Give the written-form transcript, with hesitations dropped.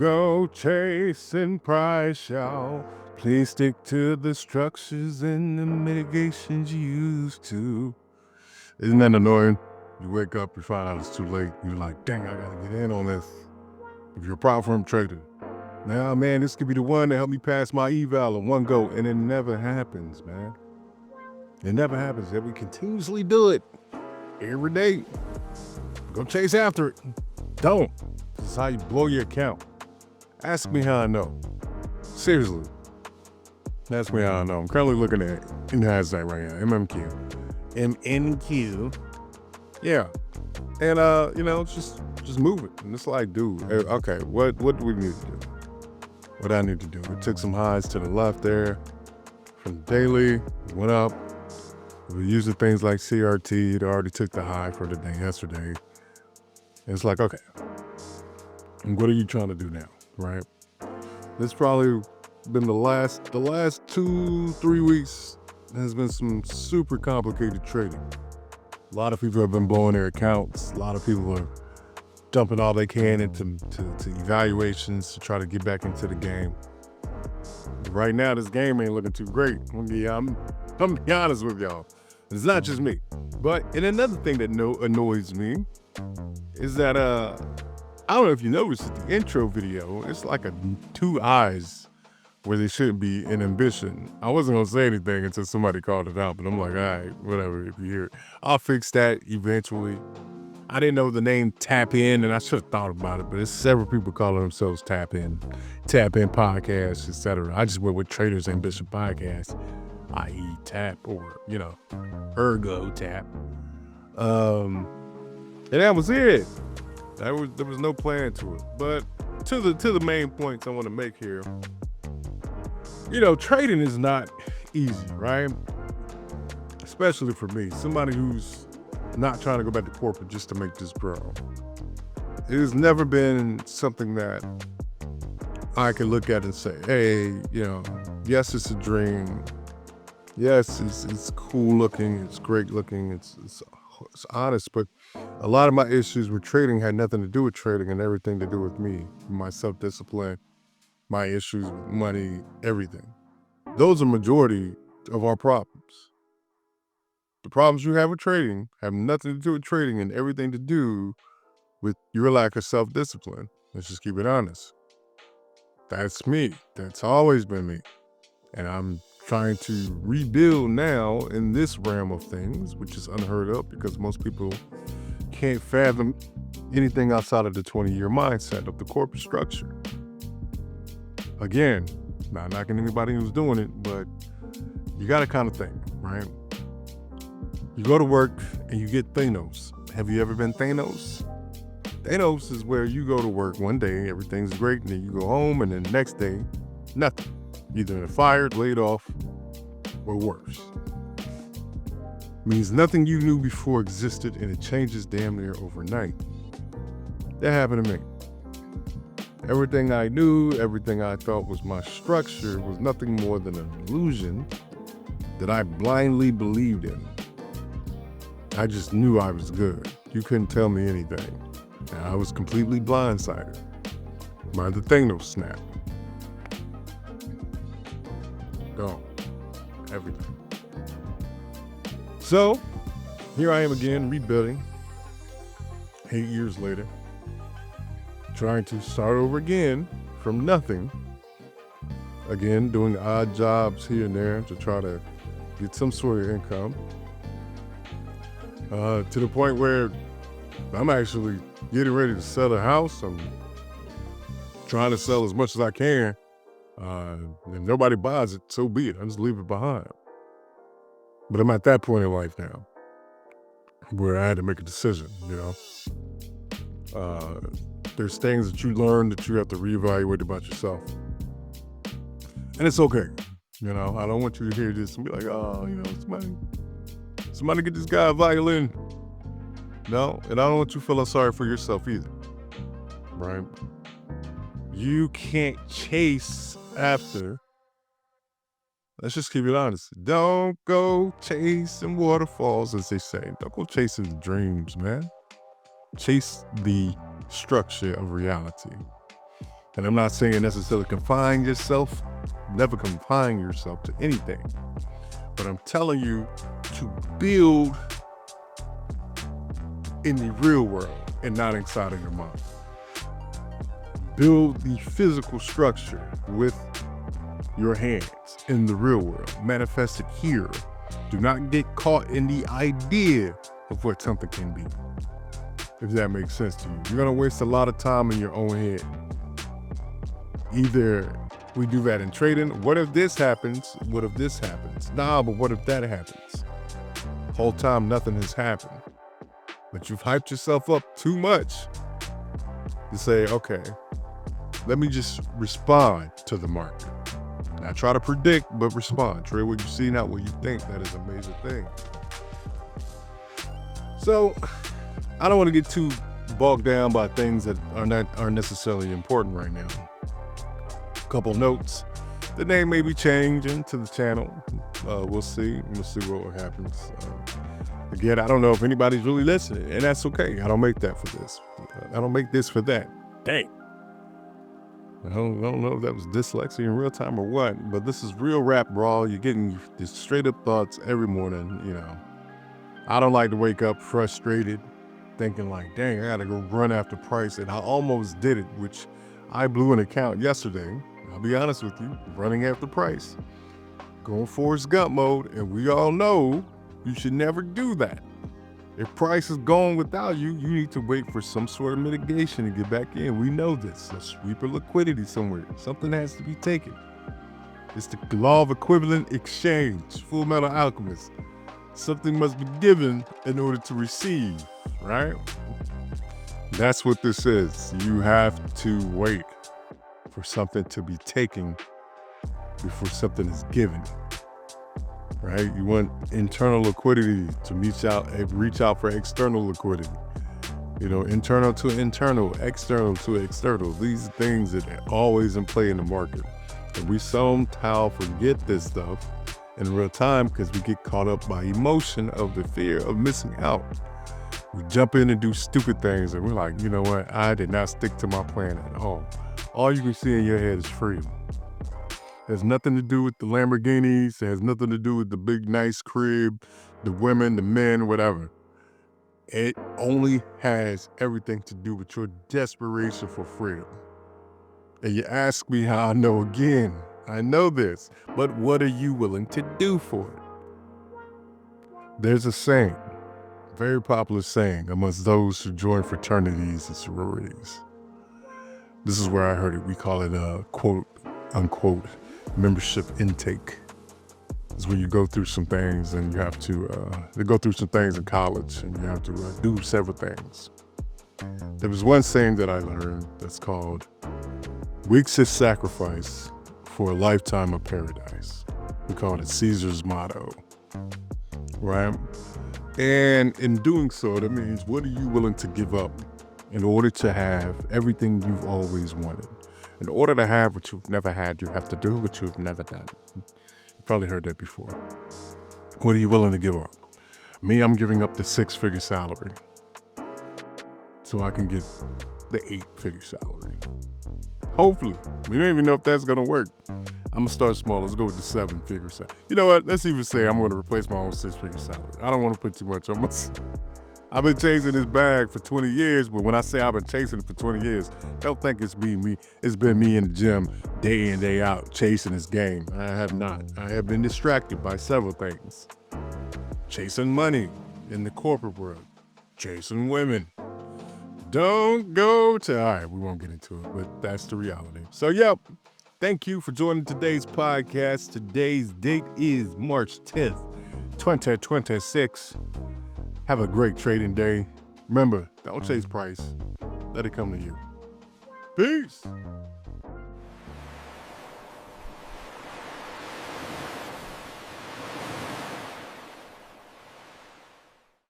go chasing price, y'all. Please stick to the structures and the mitigations you used to. Isn't that annoying? You wake up, you find out it's too late. You're like, dang, I gotta get in on this. If you're a prop firm trader, now, man, this could be the one to help me pass my eval in one go. And it never happens, man. It never happens. We continuously do it every day. Go chase after it. Don't. This is how you blow your account. Ask me how I know. Seriously. Ask me how I know. I'm currently looking at NASDAQ right now. MMQ. MNQ. Yeah. And just move it. And it's like, dude, okay, what do we need to do? What I need to do? We took some highs to the left there from daily, went up. We're using things like CRT. It already took the high for the day yesterday. And it's like, okay, what are you trying to do now, right? This probably been the last 2-3 weeks has been some super complicated trading. A lot of people have been blowing their accounts. A lot of people are dumping all they can into evaluations to try to get back into the game. Right now, this game ain't looking too great. I'm gonna be honest with y'all. It's not just me. And another thing that annoys me is that I don't know if you noticed at the intro video, it's like two eyes where they should be in ambition. I wasn't gonna say anything until somebody called it out, but I'm like, all right, whatever, if you hear it. I'll fix that eventually. I didn't know the name Tap In, and I should have thought about it, but there's several people calling themselves Tap In Podcast, etc. I just went with Traders Ambition Podcast, i.e. Tap, or, Ergo Tap. And that was it. There was no plan to it. But to the main points I want to make here, trading is not easy, right? Especially for me, somebody who's not trying to go back to corporate just to make this grow. It has never been something that I can look at and say, hey, yes, it's a dream. Yes, it's cool looking, it's great looking, it's honest, but a lot of my issues with trading had nothing to do with trading and everything to do with me, my self-discipline, my issues with money, everything. Those are majority of our problems. The problems you have with trading have nothing to do with trading and everything to do with your lack of self-discipline. Let's just keep it honest. That's me. That's always been me. And I'm trying to rebuild now in this realm of things, which is unheard of because most people can't fathom anything outside of the 20-year mindset of the corporate structure. Again, not knocking anybody who's doing it, but you got to kind of think, right? You go to work and you get Thanos. Have you ever been Thanos? Thanos is where you go to work one day, everything's great, and then you go home, and then the next day, nothing. Either fired, laid off, or worse. Means nothing you knew before existed, and it changes damn near overnight. That happened to me. Everything I knew, everything I thought was my structure was nothing more than an illusion that I blindly believed in. I just knew I was good. You couldn't tell me anything. And I was completely blindsided by the Thanos snap. Gone. Everything. So, here I am again, rebuilding. 8 years later. Trying to start over again from nothing. Again, doing odd jobs here and there to try to get some sort of income. To the point where I'm actually getting ready to sell a house. I'm trying to sell as much as I can. If nobody buys it, so be it. I just leave it behind. But I'm at that point in life now where I had to make a decision, There's things that you learn that you have to reevaluate about yourself. And it's okay. I don't want you to hear this and be like, oh, somebody get this guy a violin. No, and I don't want you feeling sorry for yourself either, right? You can't chase after. Let's just keep it honest. Don't go chasing waterfalls, as they say. Don't go chasing the dreams, man. Chase the structure of reality. And I'm not saying necessarily confine yourself, never confine yourself to anything. But I'm telling you to build in the real world and not inside of your mind. Build the physical structure with your hands in the real world. Manifest it here. Do not get caught in the idea of what something can be. If that makes sense to you. You're gonna waste a lot of time in your own head. Either we do that in trading. What if this happens? What if this happens? Nah, but what if that happens? Whole time nothing has happened. But you've hyped yourself up too much to say, okay, let me just respond to the market. Not try to predict, but respond. Trade what you see, not what you think. That is a major thing. So I don't want to get too bogged down by things that aren't necessarily important right now. Couple notes. The name may be changing to the channel. We'll see. We'll see what happens. Again, I don't know if anybody's really listening, and that's okay. I don't make that for this. I don't make this for that. Dang. I don't know if that was dyslexia in real time or what, but this is real rap raw. You're getting these straight up thoughts every morning, you know. I don't like to wake up frustrated, thinking like, dang, I gotta go run after price, and I almost did it, which I blew an account yesterday. I'll be honest with you, running after price, going Forrest Gump mode, and we all know you should never do that. If price is going without you, you need to wait for some sort of mitigation to get back in. We know this. A sweeper liquidity somewhere. Something has to be taken. It's the law of equivalent exchange. Full Metal Alchemist. Something must be given in order to receive, right? That's what this is. You have to wait for something to be taken before something is given. Right? You want internal liquidity to reach out for external liquidity. You know, internal to internal, external to external. These are things that are always in play in the market. And we somehow forget this stuff in real time because we get caught up by emotion of the fear of missing out. We jump in and do stupid things and we're like, you know what? I did not stick to my plan at all. All you can see in your head is freedom. It has nothing to do with the Lamborghinis. It has nothing to do with the big, nice crib, the women, the men, whatever. It only has everything to do with your desperation for freedom. And you ask me how I know again. I know this, but what are you willing to do for it? There's a saying, very popular saying amongst those who join fraternities and sororities. This is where I heard it. We call it a quote, unquote, membership intake. Is when you go through some things and you have to go through some things in college and you have to do several things. There was one saying that I learned that's called weeks of sacrifice for a lifetime of paradise. We call it Caesar's motto, right? And in doing so, that means what are you willing to give up in order to have everything you've always wanted? In order to have what you've never had, you have to do what you've never done. You probably heard that before. What are you willing to give up? Me, I'm giving up the 6-figure salary so I can get the 8-figure salary. Hopefully. We don't even know if that's gonna work. I'm gonna start small. Let's go with the 7-figure salary. You know what? Let's even say I'm gonna replace my own 6-figure salary. I don't wanna put too much on myself. I've been chasing this bag for 20 years, but when I say I've been chasing it for 20 years, don't think it's me. It's been me in the gym day in, day out, chasing this game. I have not. I have been distracted by several things. Chasing money in the corporate world. Chasing women. Don't go to, all right, we won't get into it, but that's the reality. So, yep, thank you for joining today's podcast. Today's date is March 10th, 2026. Have a great trading day. Remember, don't chase price. Let it come to you. Peace.